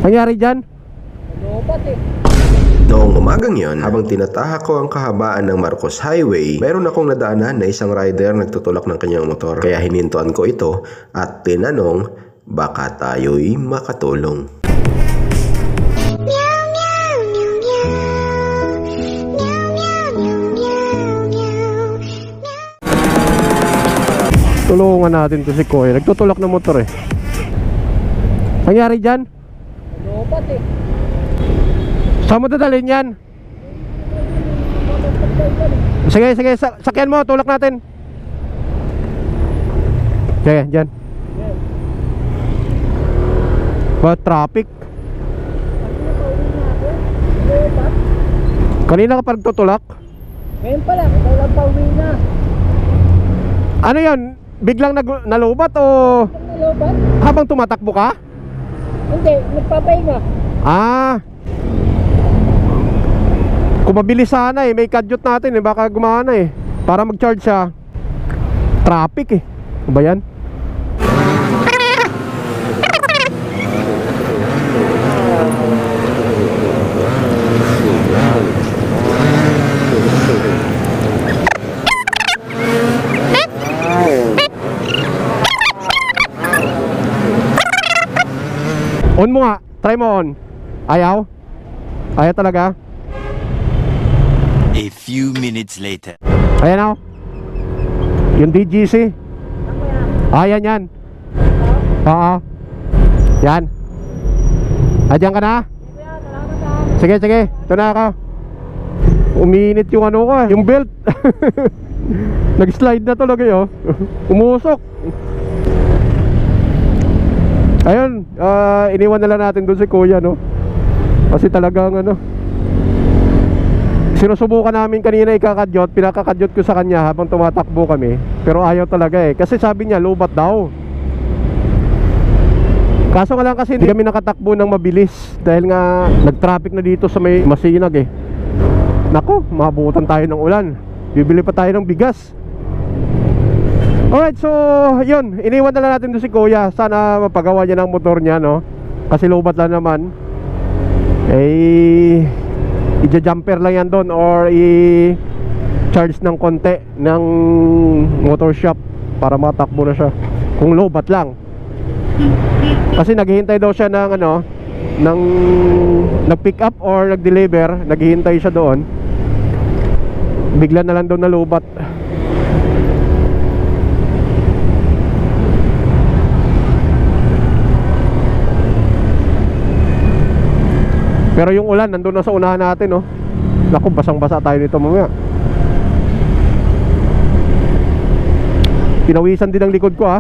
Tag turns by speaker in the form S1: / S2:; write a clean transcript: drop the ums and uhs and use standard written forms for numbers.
S1: Nangyari dyan?
S2: Lobat eh.
S3: Noong umagang yon, habang tinatahak ko ang kahabaan ng Marcos Highway, mayroon akong nadaanan na isang rider nagtutulak ng kanyang motor. Kaya hinintuan ko ito at tinanong, baka tayo'y makatulong.
S1: Tulungan natin to si Kuya. Nagtutulak ng motor eh. Nangyari dyan?
S2: Lobat eh.
S1: Saan mo dadalhin yan? Sige, sige, sakyan mo, tulak natin. Sige, dyan. Ba, traffic. Kanina ka pa nagtutulak?
S2: Ngayon pa lang, ikaw lang pauwi na.
S1: Ano yan? Biglang nalubat o
S2: Lobat?
S1: habang tumatakbo ka?
S2: Hindi, nagpapahinga.
S1: Ah, kung mabilis sana eh, may kadyot natin eh, baka gumana eh. Para mag-charge siya. Traffic eh. Ano ba yan? On mo nga, try mo on. Ayaw? Ayaw talaga?
S4: A few minutes later.
S1: Ayan o. Yung DGC. Ayan yan. Oo. Yan. Adyan ka na? Sige, sige. Ito na ako. Uminit yung ano ko, yung belt. Nag-slide na talaga yun. Umusok. Ayun, iniwan na lang natin doon si Kuya, no? Kasi talagang ano, sinusubukan namin kanina ikakadyot, pinakakadyot ko sa kanya habang tumatakbo kami. Pero ayaw talaga eh, kasi sabi niya lubat daw. Kaso nga lang kasi hindi kami nakatakbo ng mabilis dahil nga nag-traffic na dito sa may Masinag eh. Nako, mabutan tayo ng ulan. Bibili pa tayo ng bigas. Alright, so yun, iniwan na lang natin doon si Kuya. Sana mapagawa niya ng motor niya, no? Kasi lubat lang naman. Eh, i-jumper lang yan doon or i-charge ng konti ng motor shop para matakbo na siya kung lobat lang. Kasi naghihintay daw siya ng ano, ng nag-pick up or nag-deliver, naghihintay siya doon. Bigla na lang daw na lobat. Pero yung ulan nandun na sa unahan natin, no? Naku, basang-basa tayo nito mamaya. Pinawisan din ang likod ko, ha?